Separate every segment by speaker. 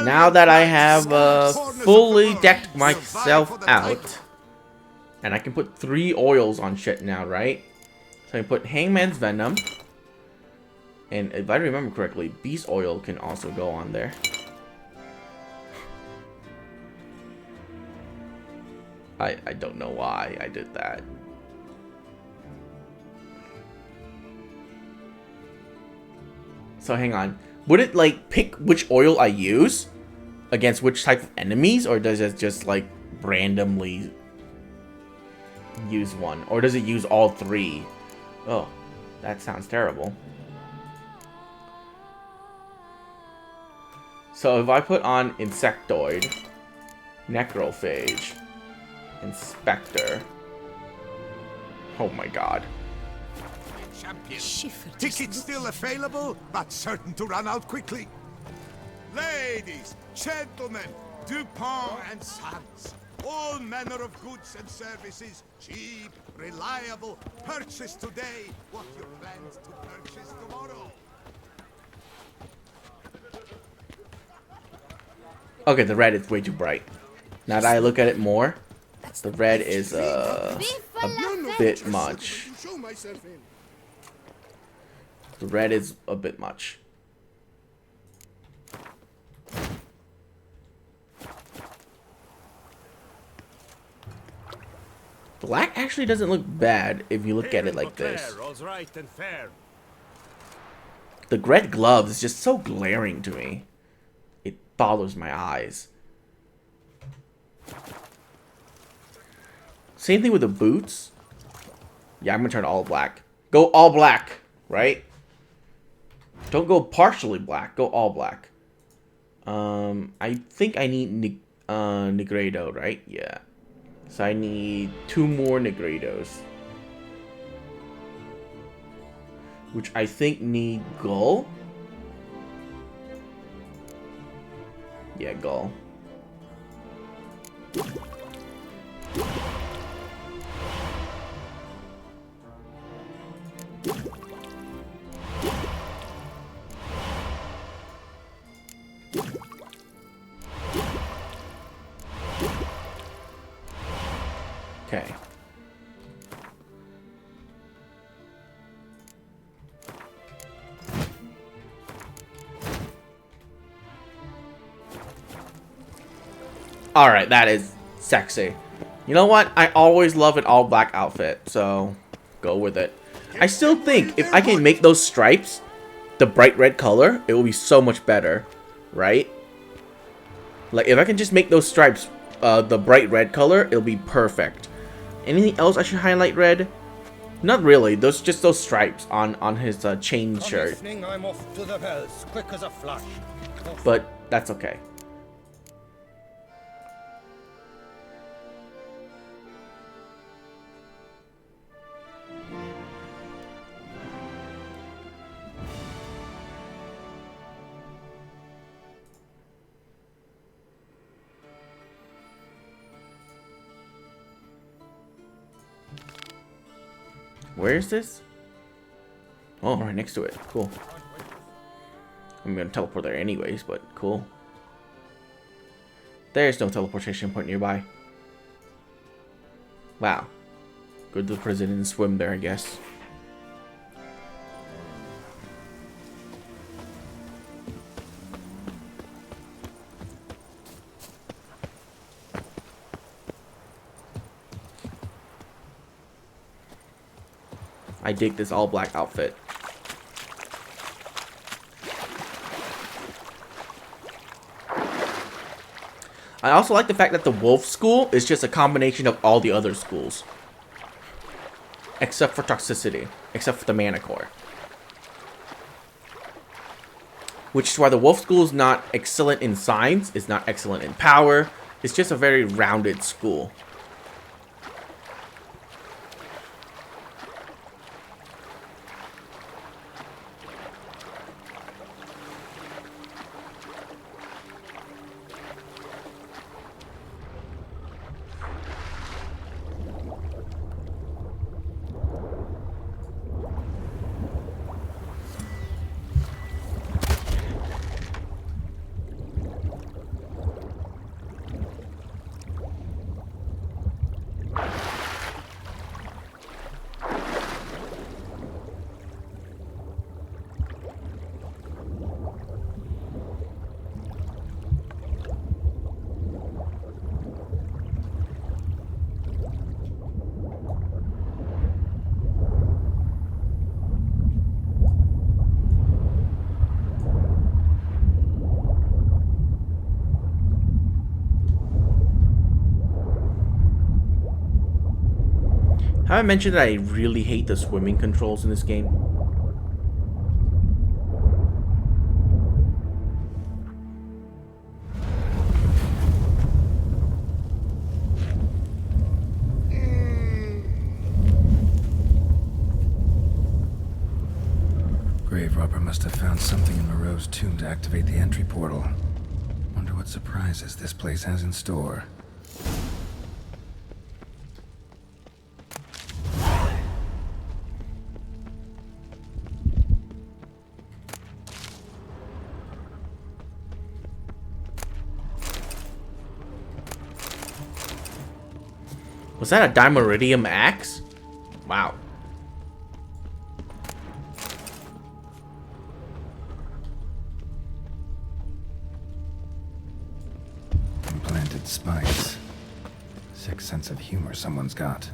Speaker 1: Now that I have fully decked myself out, and I can put 3 oils on shit now, right? So I put Hangman's Venom, and if I remember correctly, Beast Oil can also go on there. I don't know why I did that. So hang on. Would it like pick which oil I use against which type of enemies, or does it just like randomly use one? Or does it use all 3? Oh, that sounds terrible. So if I put on Insectoid, Necrophage, Inspector. Oh my god.
Speaker 2: Tickets still available, but certain to run out quickly. Ladies, gentlemen, Dupont and Sons. All manner of goods and services, cheap, reliable. Purchase today what you planned to purchase tomorrow.
Speaker 1: Okay, the red is way too bright. Now that I look at it more, the red is a bit much. The red is a bit much. Black actually doesn't look bad if you look at it like this. The red gloves is just so glaring to me. It bothers my eyes. Same thing with the boots. Yeah, I'm gonna turn all black. Go all black, right? Don't go partially black. Go all black. I think I need Negredo, right? Yeah. So I need 2 more Negredos. Which I think need Gull. Yeah, Gull. Okay. Alright, that is sexy. You know what? I always love an all black outfit, so go with it. I still think if I can make those stripes the bright red color, it will be so much better, right? Like, if I can just make those stripes the bright red color, it'll be perfect. Anything else I should highlight red? Not really. Just those stripes on his chain shirt.
Speaker 3: I'm off to the bells, quick as a flash.
Speaker 1: But that's okay. Where is this? Oh, right next to it. Cool. I'm gonna teleport there anyways, but cool. There's no teleportation point nearby. Wow. Go to the prison and swim there, I guess. I dig this all black outfit. I also like the fact that the wolf school is just a combination of all the other schools. Except for toxicity. Except for the mana core. Which is why the wolf school is not excellent in science, is not excellent in power. It's just a very rounded school. Have I mentioned that I really hate the swimming controls in this game?
Speaker 4: Grave robber must have found something in Moreau's tomb to activate the entry portal. Wonder what surprises this place has in store.
Speaker 1: Was that a Dimeridium axe? Wow.
Speaker 4: Implanted spikes. Sick sense of humor someone's got.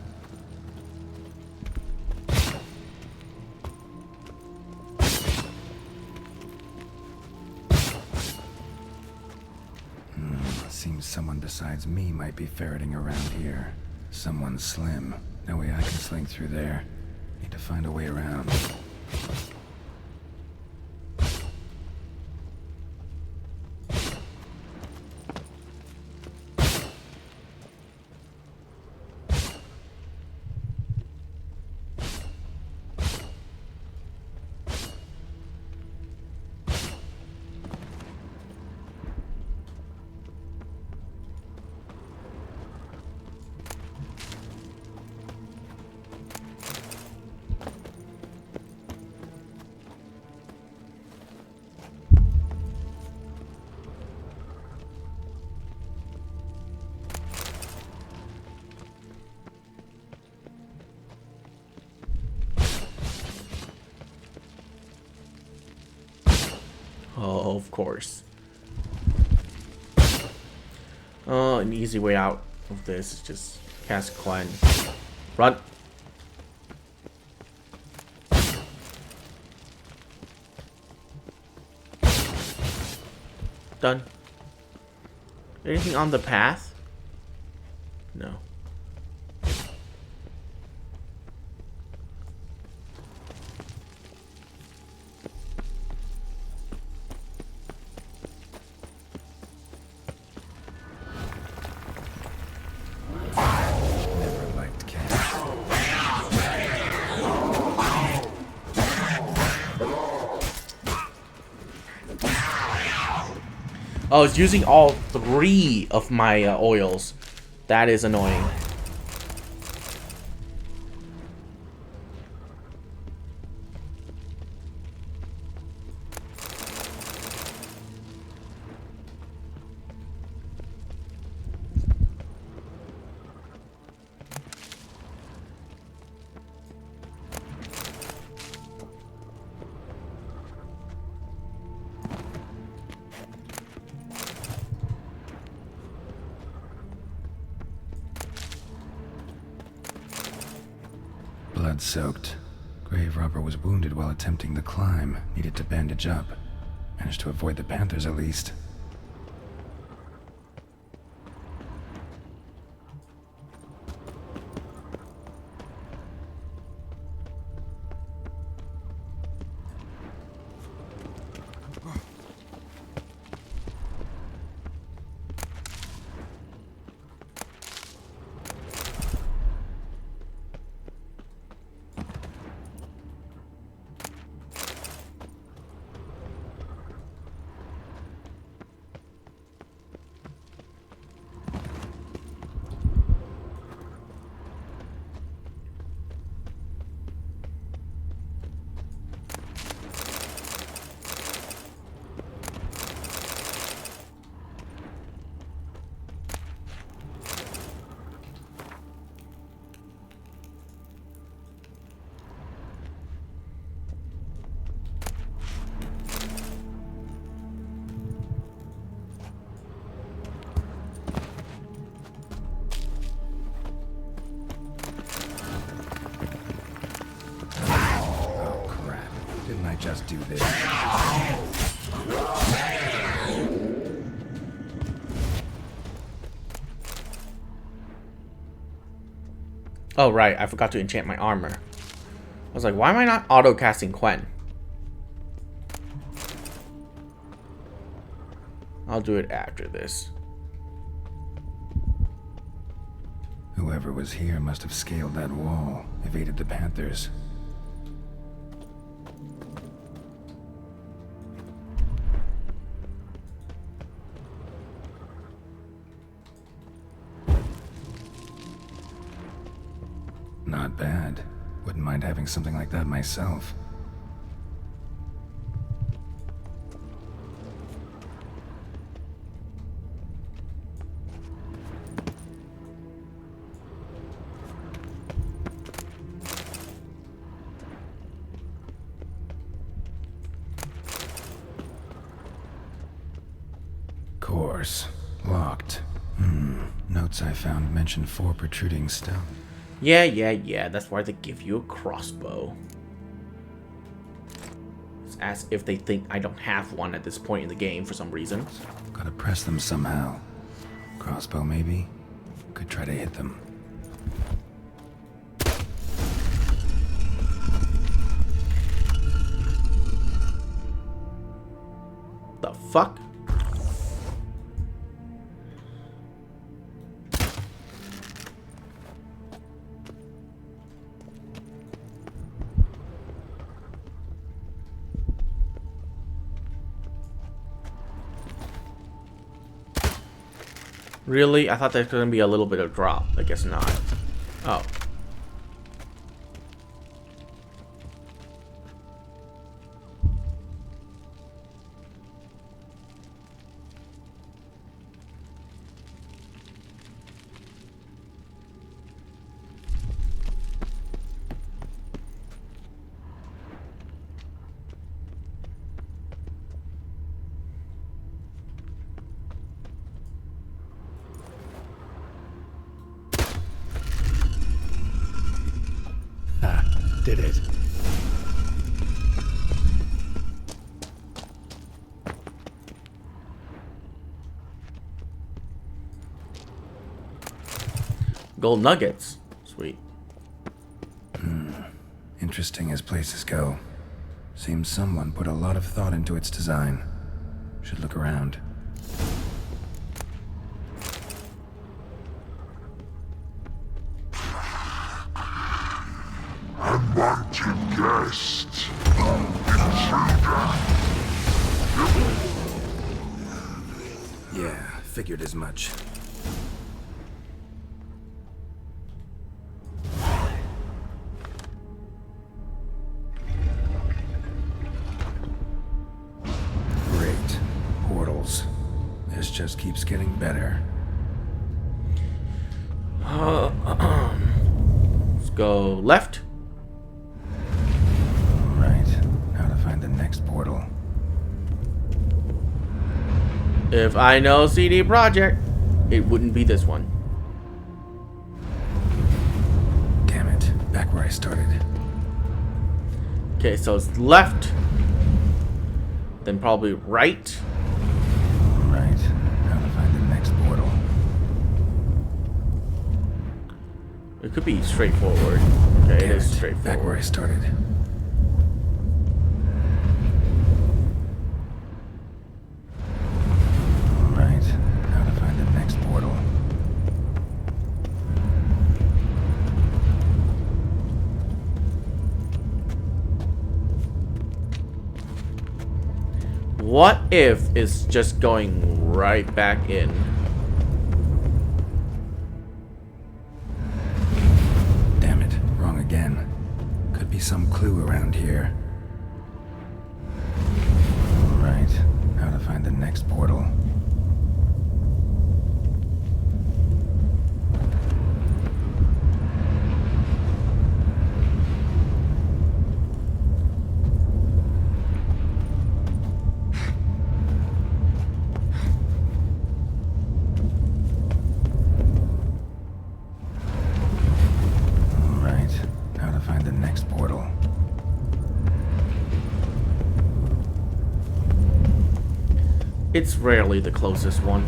Speaker 4: Seems someone besides me might be ferreting around here. Someone slim. No way I can slink through there. Need to find a way around.
Speaker 1: Oh, of course. An easy way out of this is just cast cleanse. Run. Done. Anything on the path? No.
Speaker 4: Never liked cats.
Speaker 1: Oh, it's using all 3 of my oils. That is annoying.
Speaker 4: Blood-soaked. Grave robber was wounded while attempting the climb. Needed to bandage up. Managed to avoid the panthers at least. Just do this.
Speaker 1: Oh, right. I forgot to enchant my armor. I was like, why am I not auto-casting Quen? I'll do it after this.
Speaker 4: Whoever was here must have scaled that wall, evaded the Panthers. Not bad. Wouldn't mind having something like that myself. Course. Locked. Notes I found mention 4 protruding stone.
Speaker 1: Yeah. That's why they give you a crossbow. It's as if they think I don't have one at this point in the game for some reason.
Speaker 4: Gotta press them somehow. Crossbow, maybe? Could try to hit them.
Speaker 1: The fuck? Really? I thought there's gonna be a little bit of drop. I guess not. Oh.
Speaker 3: Did it.
Speaker 1: Gold nuggets. Sweet.
Speaker 4: Interesting as places go. Seems someone put a lot of thought into its design. Should look around.
Speaker 2: Unwanted guest.
Speaker 4: Yeah, figured as much. Great. Portals. This just keeps getting better.
Speaker 1: Let's go left.
Speaker 4: Right. Now to find the next portal.
Speaker 1: If I know CD Projekt, it wouldn't be this one.
Speaker 4: Damn it. Back where I started.
Speaker 1: Okay, so it's left. Then probably right.
Speaker 4: Right. Now to find the next portal.
Speaker 1: It could be straightforward. Okay, it
Speaker 4: Damn
Speaker 1: is
Speaker 4: it. Back where I
Speaker 1: straightforward.
Speaker 4: started. Right. Now to find the next portal.
Speaker 1: What if it's just going right back in?
Speaker 4: Damn it. Wrong again. Could be some clue around here. Right. Now to find the next portal. Right. Now to find the next portal.
Speaker 1: It's rarely the closest one.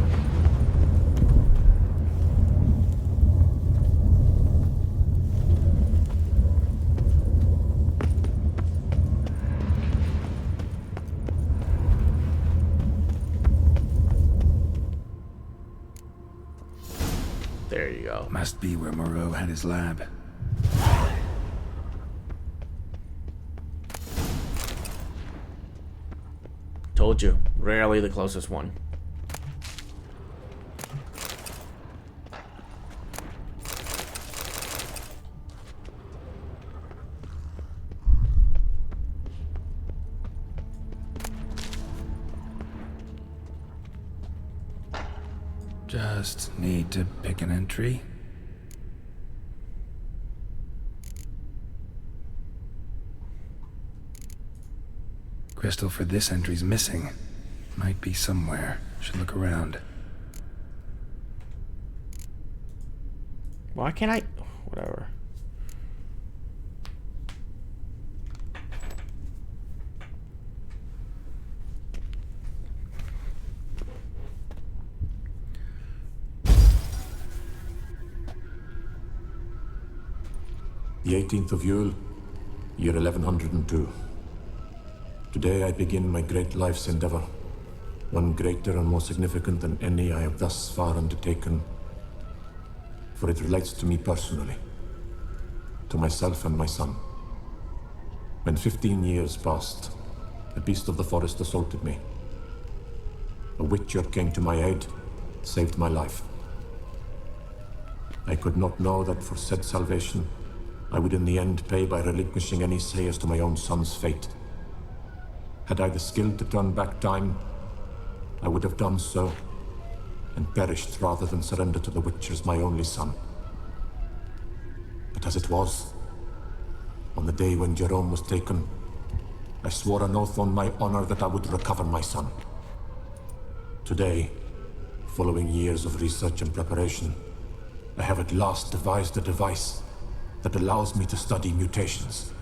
Speaker 1: There you go.
Speaker 4: Must be where Moreau had his lab.
Speaker 1: Told you, rarely the closest one.
Speaker 4: Just need to pick an entry. Crystal for this entry's missing. Might be somewhere. Should look around.
Speaker 1: Why can't I? Whatever.
Speaker 5: The 18th of Yule, year 1102. Today I begin my great life's endeavor, one greater and more significant than any I have thus far undertaken, for it relates to me personally, to myself and my son. When 15 years passed, a beast of the forest assaulted me. A witcher came to my aid, saved my life. I could not know that for said salvation, I would in the end pay by relinquishing any say as to my own son's fate. Had I the skill to turn back time, I would have done so, and perished rather than surrender to the Witchers my only son. But as it was, on the day when Jerome was taken, I swore an oath on my honor that I would recover my son. Today, following years of research and preparation, I have at last devised a device that allows me to study mutations.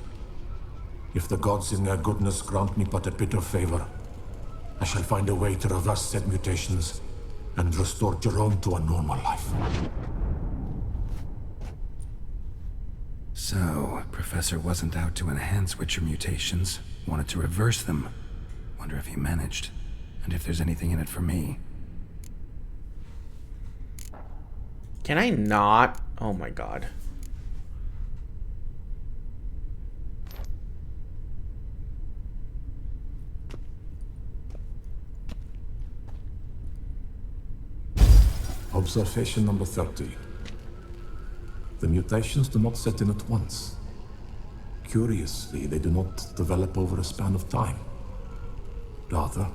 Speaker 5: If the gods in their goodness grant me but a bit of favor, I shall find a way to reverse said mutations and restore Jerome to a normal life.
Speaker 4: So, Professor wasn't out to enhance Witcher mutations, wanted to reverse them. Wonder if he managed, and if there's anything in it for me.
Speaker 1: Can I not? Oh my god.
Speaker 5: Observation number 30. The mutations do not set in at once. Curiously, they do not develop over a span of time. Rather,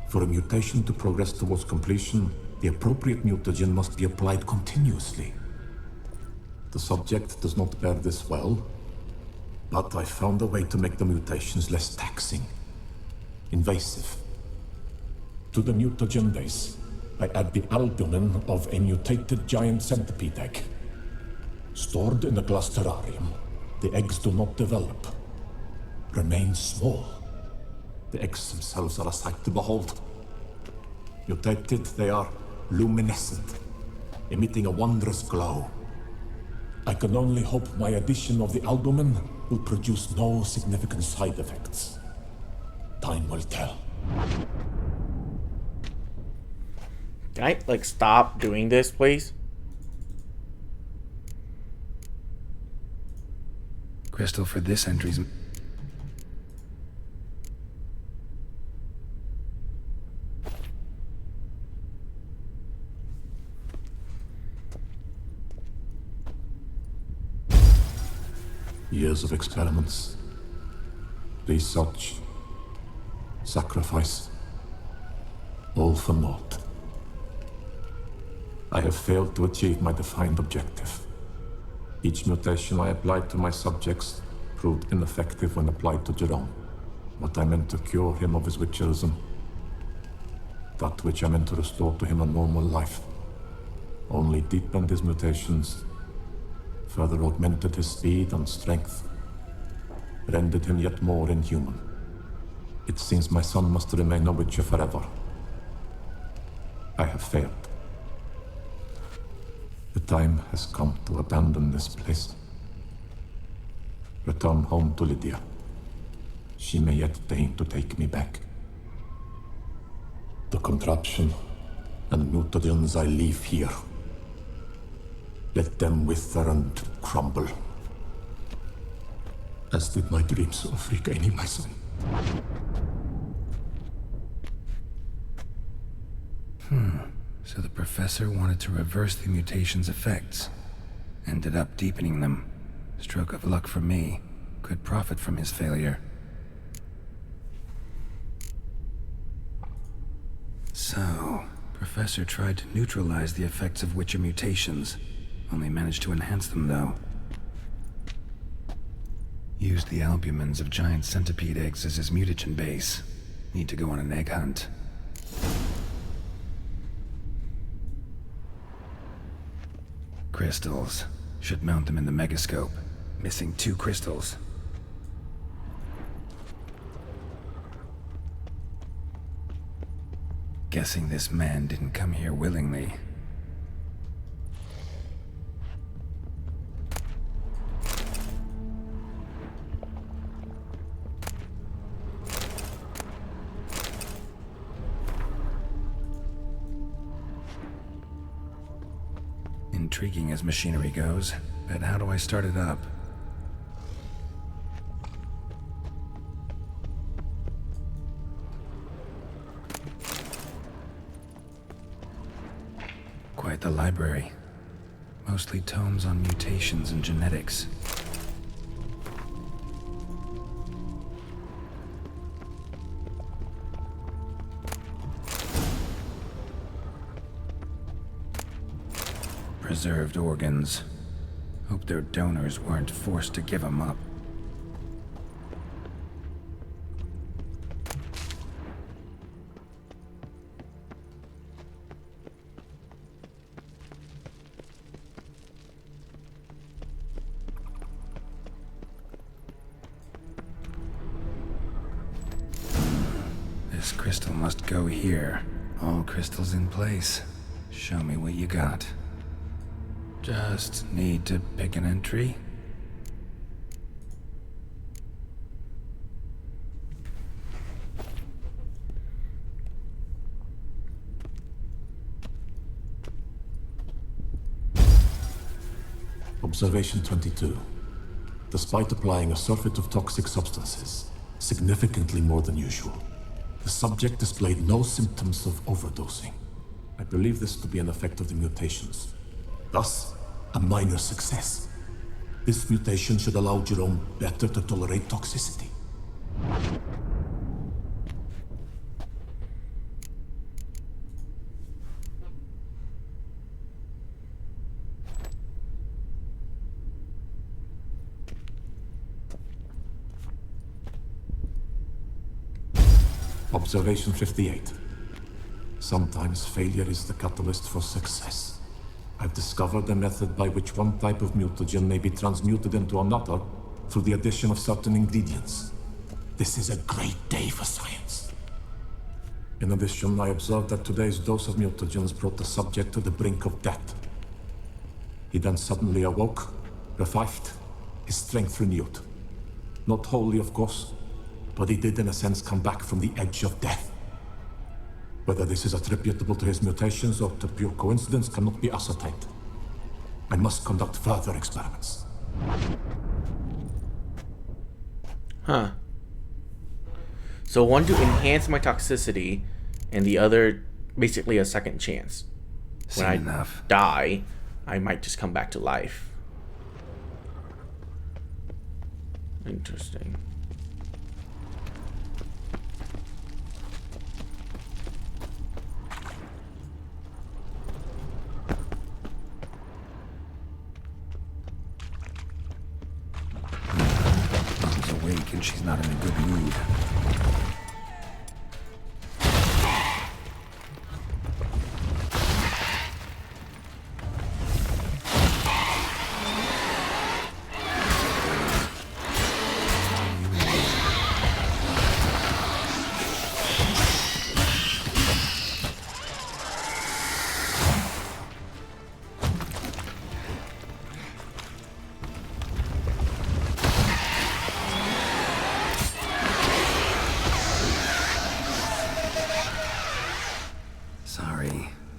Speaker 5: for a mutation to progress towards completion, the appropriate mutagen must be applied continuously. The subject does not bear this well, but I found a way to make the mutations less taxing, invasive. To the mutagen base, I add the albumin of a mutated giant centipede egg. Stored in a glass terrarium, the eggs do not develop, remain small. The eggs themselves are a sight to behold. Mutated, they are luminescent, emitting a wondrous glow. I can only hope my addition of the albumin will produce no significant side effects. Time will tell.
Speaker 1: Can I, like, stop doing this, please?
Speaker 4: Crystal for this entry's...
Speaker 5: Years of experiments, research, sacrifice, all for naught. I have failed to achieve my defined objective. Each mutation I applied to my subjects proved ineffective when applied to Jerome. What I meant to cure him of his witcherism, that which I meant to restore to him a normal life, only deepened his mutations, further augmented his speed and strength, rendered him yet more inhuman. It seems my son must remain a witcher forever. I have failed. The time has come to abandon this place. Return home to Lydia. She may yet deign to take me back. The contraption and mutagens I leave here Let them wither and crumble. As did my dreams of regaining my son.
Speaker 4: So the professor wanted to reverse the mutation's effects. Ended up deepening them. Stroke of luck for me. Could profit from his failure. So, Professor tried to neutralize the effects of Witcher mutations. Only managed to enhance them, though. Used the albumins of giant centipede eggs as his mutagen base. Need to go on an egg hunt. Crystals. Should mount them in the megascope. Missing 2 crystals. Guessing this man didn't come here willingly. Intriguing as machinery goes, but how do I start it up? Quite the library. Mostly tomes on mutations and genetics. Preserved organs. Hope their donors weren't forced to give them up. This crystal must go here. All crystals in place. Show me what you got. Just need to pick an entry.
Speaker 5: Observation 22. Despite applying a surfeit of toxic substances, significantly more than usual, the subject displayed no symptoms of overdosing. I believe this to be an effect of the mutations. Thus, a minor success. This mutation should allow Jerome better to tolerate toxicity. Observation 58. Sometimes failure is the catalyst for success. I've discovered a method by which one type of mutagen may be transmuted into another through the addition of certain ingredients. This is a great day for science. In addition, I observed that today's dose of mutagens brought the subject to the brink of death. He then suddenly awoke, revived, his strength renewed. Not wholly, of course, but he did in a sense come back from the edge of death. Whether this is attributable to his mutations or to pure coincidence cannot be ascertained. I must conduct further experiments.
Speaker 1: Huh. So one to enhance my toxicity, and the other basically a second chance. When I die, I might just come back to life. Interesting.
Speaker 4: And she's not in a good mood.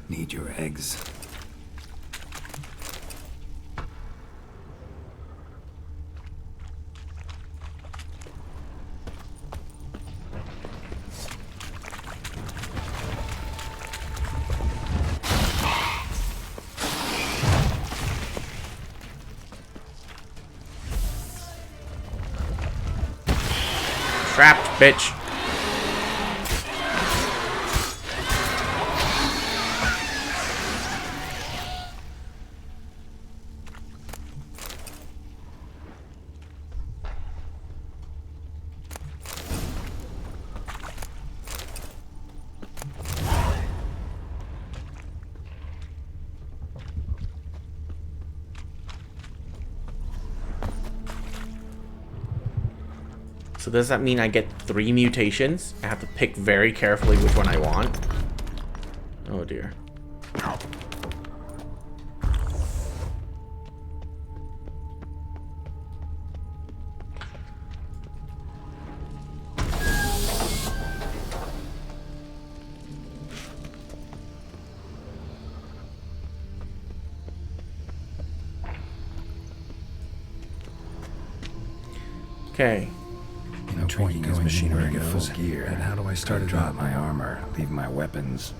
Speaker 4: Need your eggs.
Speaker 1: trapped, bitch. So does that mean I get 3 mutations? I have to pick very carefully which one I want. Oh dear. Okay.
Speaker 4: No point in going machinery at full gear. And how do I start to drop my armor, leave my weapons?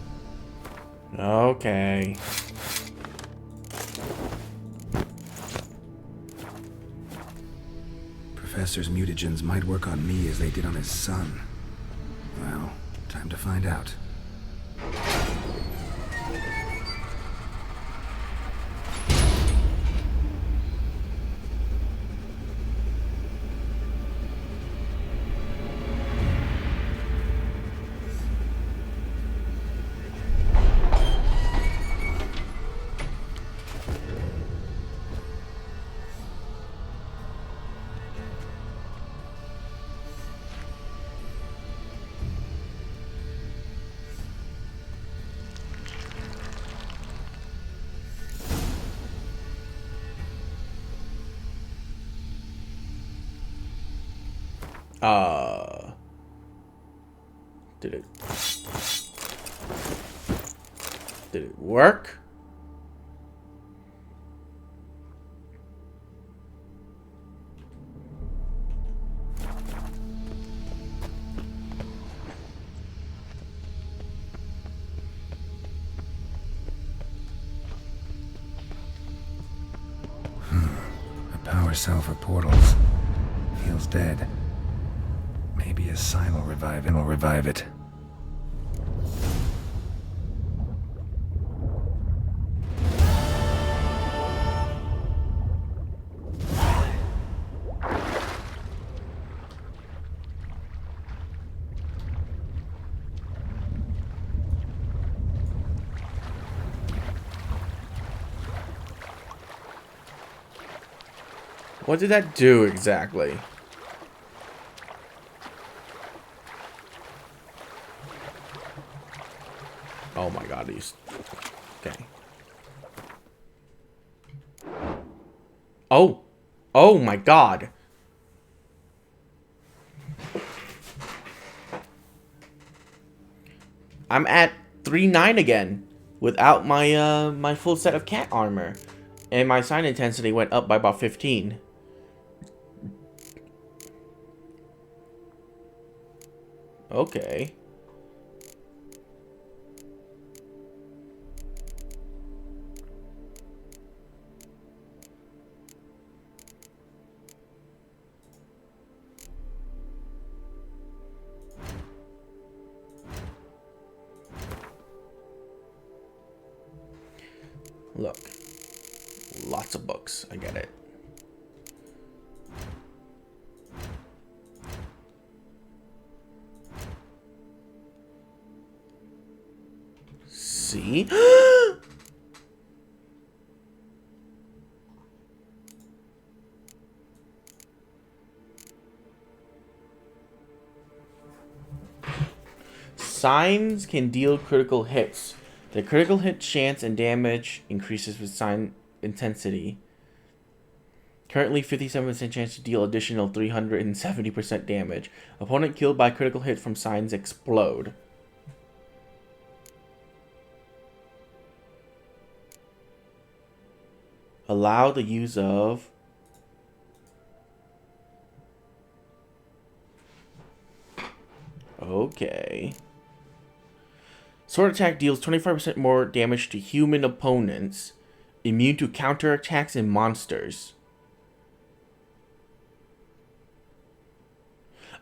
Speaker 1: Okay.
Speaker 4: Professor's mutagens might work on me as they did on his son. Well, time to find out.
Speaker 1: Did it work?
Speaker 4: A power cell for portals. Feels dead. Maybe a sign will revive and will revive it.
Speaker 1: What did that do exactly? Oh my god, he's... Okay. Oh! Oh my god! I'm at 3-9 again, without my my full set of cat armor. And my sign intensity went up by about 15. Okay. Look. Lots of books. I get it. See? Signs can deal critical hits. The critical hit chance and damage increases with sign intensity. Currently 57% chance to deal additional 370% damage. Opponent killed by critical hit from signs explode. Allow the use of... Okay. Sword attack deals 25% more damage to human opponents. Immune to counterattacks and monsters.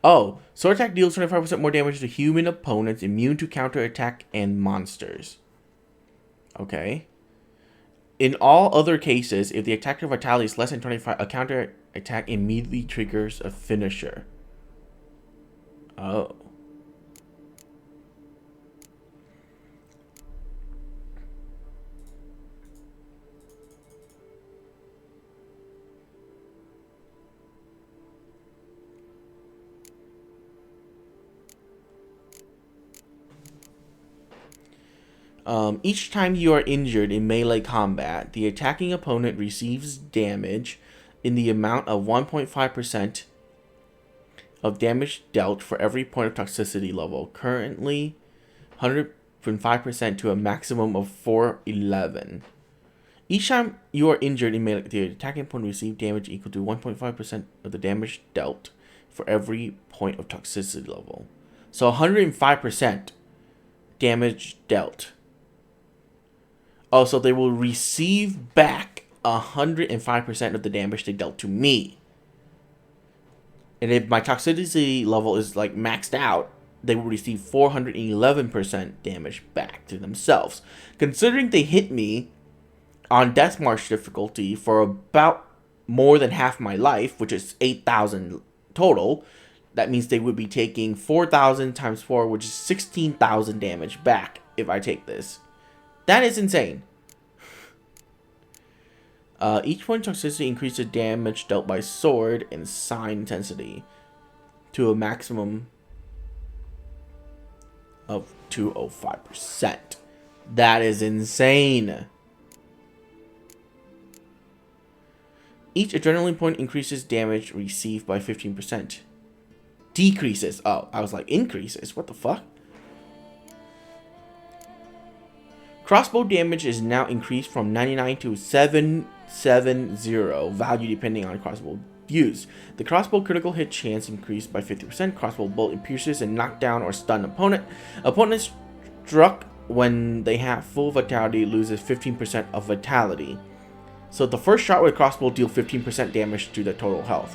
Speaker 1: Oh, sword attack deals 25% more damage to human opponents immune to counterattack and monsters. Okay. In all other cases, if the attacker vitality is less than 25, a counterattack immediately triggers a finisher. Oh. Each time you are injured in melee combat, the attacking opponent receives damage in the amount of 1.5% of damage dealt for every point of toxicity level. Currently, 105% to a maximum of 411. Each time you are injured in melee, the attacking opponent receives damage equal to 1.5% of the damage dealt for every point of toxicity level. So 105% damage dealt. Oh, so they will receive back 105% of the damage they dealt to me. And if my toxicity level is like maxed out, they will receive 411% damage back to themselves. Considering they hit me on Death March difficulty for about more than half my life, which is 8,000 total, that means they would be taking 4,000 times 4, which is 16,000 damage back if I take this. That is insane. Each point of toxicity increases damage dealt by sword and sign intensity to a maximum of 205%. That is insane. Each adrenaline point increases damage received by 15%. Decreases. Oh, I was like, increases. What the fuck? Crossbow damage is now increased from 99 to 770 value depending on crossbow used. The crossbow critical hit chance increased by 50%. Crossbow bolt pierces and knock down or stun opponent. Opponent struck when they have full vitality loses 15% of vitality. So the first shot with crossbow deals 15% damage to the total health.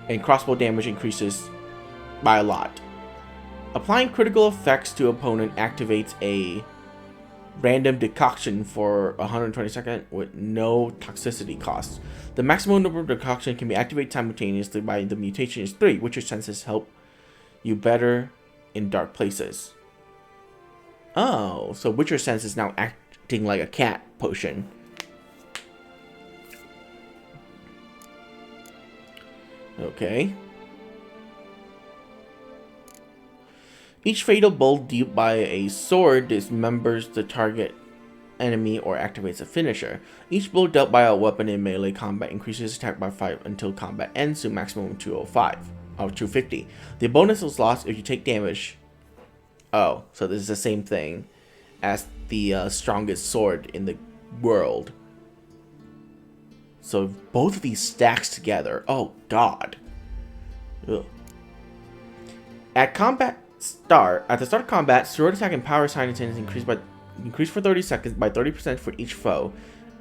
Speaker 1: And crossbow damage increases by a lot. Applying critical effects to opponent activates a random decoction for 120 seconds with no toxicity costs. The maximum number of decoction can be activated simultaneously by the mutation is 3, which your senses help you better in dark places. Oh, so Witcher Sense is now acting like a cat potion. Okay. Each fatal bolt dealt by a sword dismembers the target enemy or activates a finisher. Each blow dealt by a weapon in melee combat increases attack by 5 until combat ends to maximum 205 or 250. The bonus is lost if you take damage. Oh, so this is the same thing as the strongest sword in the world. So both of these stacks together. Oh god. Ugh. At the start of combat, sword attack and power sign intensity increase for 30 seconds by 30% for each foe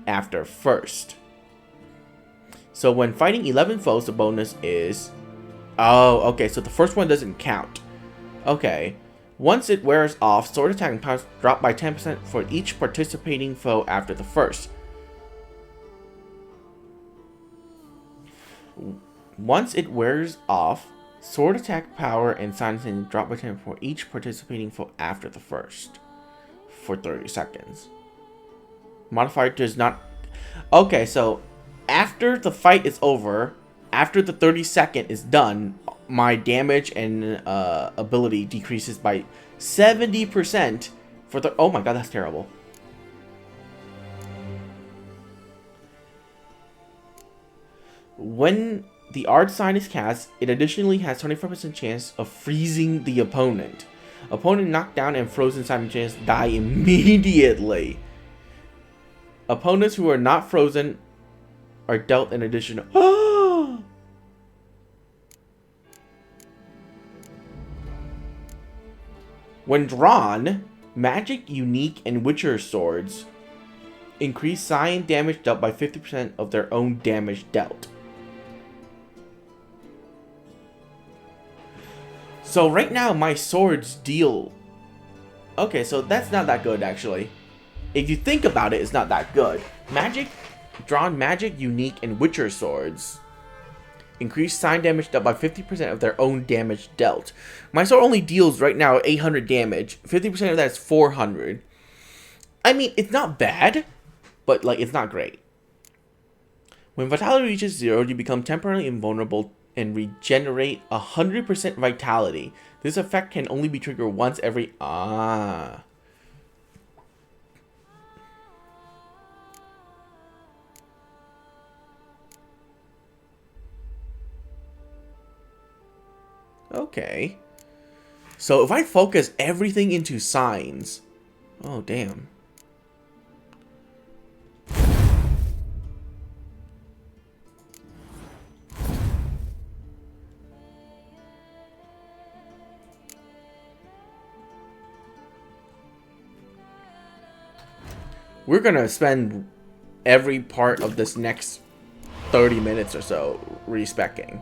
Speaker 1: after first. So when fighting 11 foes, the bonus is... Oh, okay, so the first one doesn't count. Okay. Once it wears off, sword attack and power drop by 10% for each participating foe after the first. Once it wears off, sword attack, power, and sign intensity drop by 10 for each participating foe after the first. For 30 seconds. Modifier does not... Okay, so after the fight is over, after the 30-second is done, my damage and ability decreases by 70% for the... Oh my god, that's terrible. When the art sign is cast, it additionally has 25% chance of freezing the opponent. Opponent knocked down and frozen simultaneously die immediately. Opponents who are not frozen are dealt an additional... When drawn, magic, unique, and witcher swords increase sign damage dealt by 50% of their own damage dealt. So right now my swords deal... Okay, so that's not that good actually. If you think about it, it's not that good. Magic, drawn magic, unique, and witcher swords increase sign damage dealt by 50% of their own damage dealt. My sword only deals right now 800 damage. 50% of that is 400. I mean, it's not bad, but like it's not great. When vitality reaches 0, you become temporarily invulnerable and regenerate 100% vitality. This effect can only be triggered once every... Okay. So if I focus everything into signs... Oh, damn. We're gonna spend every part of this next 30 minutes or so respecking.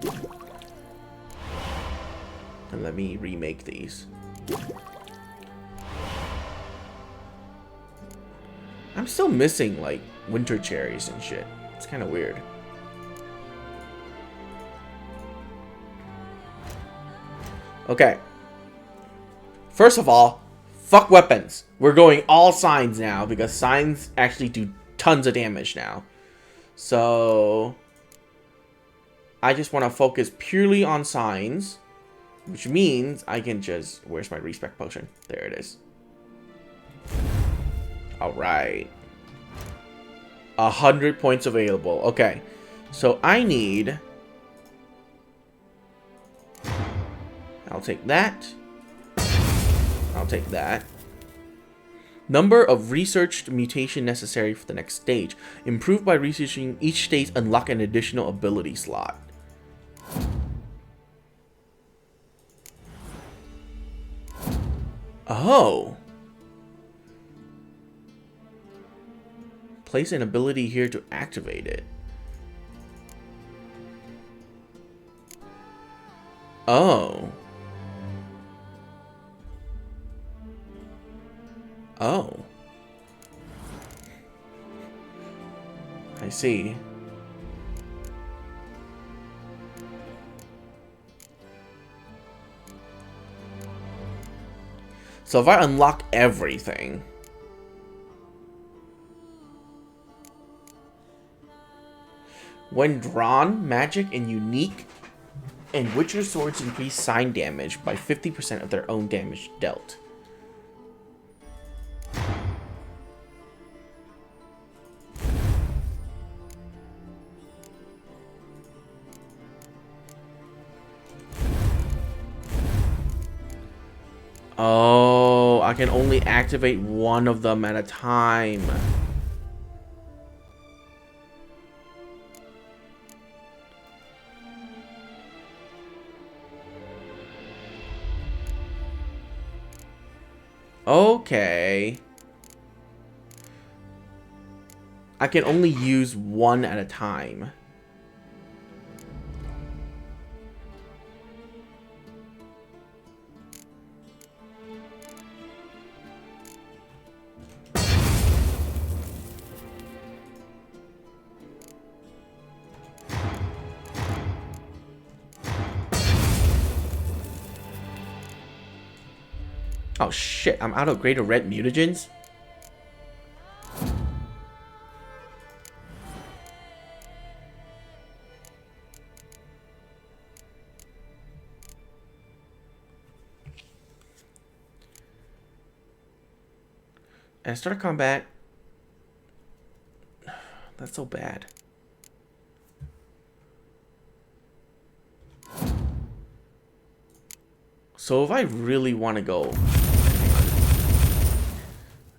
Speaker 1: And let me remake these. I'm still missing like winter cherries and shit. It's kind of weird. Okay. First of all, fuck weapons. We're going all signs now because signs actually do tons of damage now. So I just want to focus purely on signs, which means I can just... Where's my respec potion? There it is. Alright. 100 points available. Okay. So I need... I'll take that. I'll take that. Number of researched mutation necessary for the next stage. Improved by researching each stage, unlock an additional ability slot. Oh. Place an ability here to activate it. Oh. Oh. I see. So if I unlock everything... When drawn, magic and unique and witcher swords increase sign damage by 50% of their own damage dealt. Oh, I can only activate one of them at a time. Okay. I can only use one at a time. Oh shit, I'm out of greater red mutagens? And start combat. That's so bad. So if I really want to go...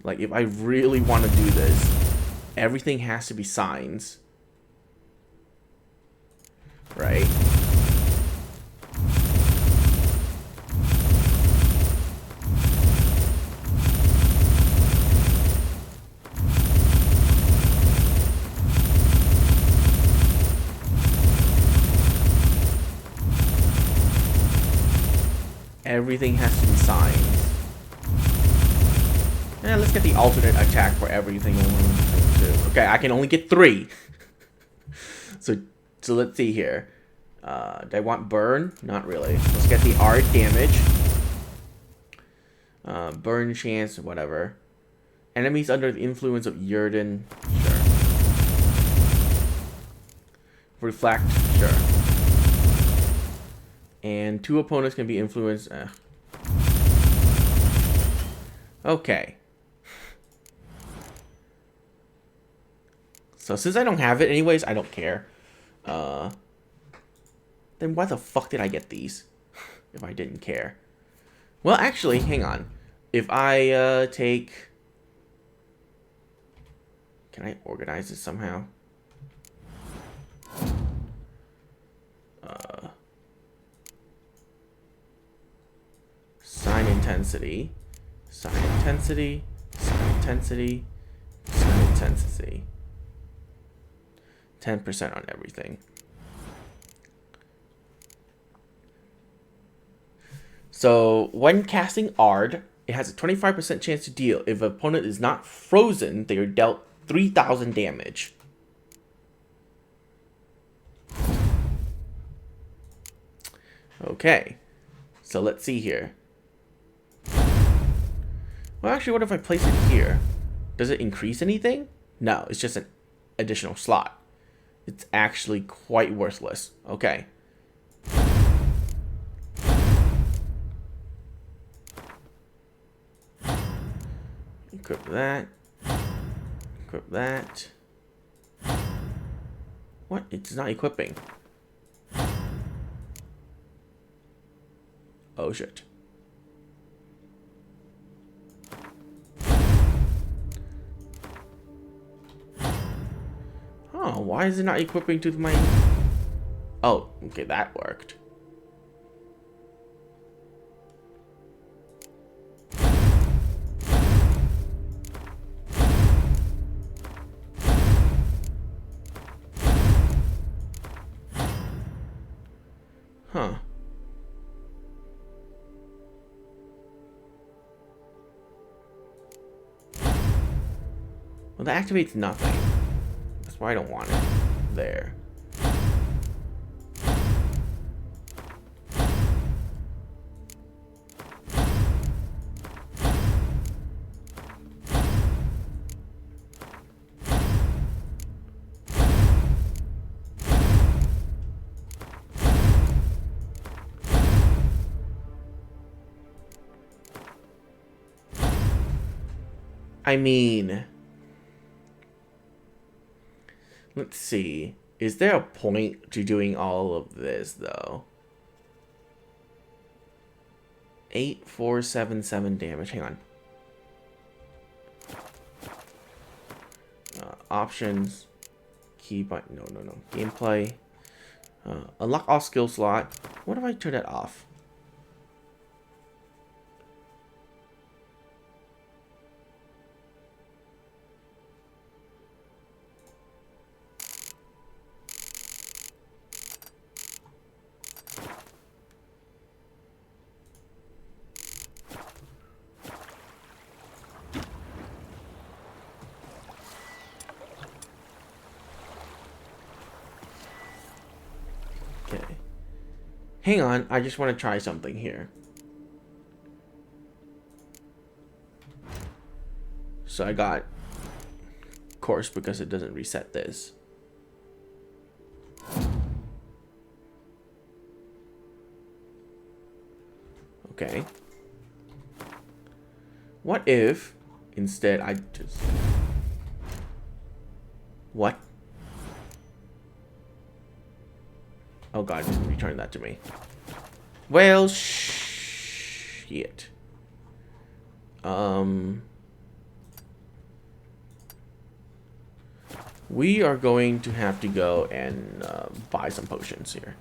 Speaker 1: Like, if I really want to do this, everything has to be signs. Right? everything has to be signs. Yeah, let's get the alternate attack for everything. Okay, I can only get 3. so let's see here. Do I want burn? Not really. Let's get the art damage. Burn chance, whatever. Enemies under the influence of Yrden. Sure. Reflect. Sure. And 2 opponents can be influenced. Okay. So since I don't have it anyways, I don't care. Then why the fuck did I get these? If I didn't care. Well, actually, hang on. If I take... Can I organize this somehow? Sign intensity. Sign intensity. Sign intensity. Sign intensity. 10% on everything. So, when casting Ard, it has a 25% chance to deal. If an opponent is not frozen, they are dealt 3,000 damage. Okay. So, let's see here. Well, actually, what if I place it here? Does it increase anything? No, it's just an additional slot. It's actually quite worthless. Okay. Equip that. Equip that. What? It's not equipping. Oh, shit. Oh, why is it not equipping to my... Oh, okay, that worked. Huh. Well, that activates nothing. That's why I don't want it. There. I mean... Let's see. Is there a point to doing all of this, though? 8477 damage. Hang on. Options. Key button. No. Gameplay. Unlock all skill slot. What if I turn that off? Okay. Hang on, I just want to try something here. So I got course because it doesn't reset this. Okay. What if instead I just... What? Oh god, it didn't return that to me. Well, shit. We are going to have to go and buy some potions here.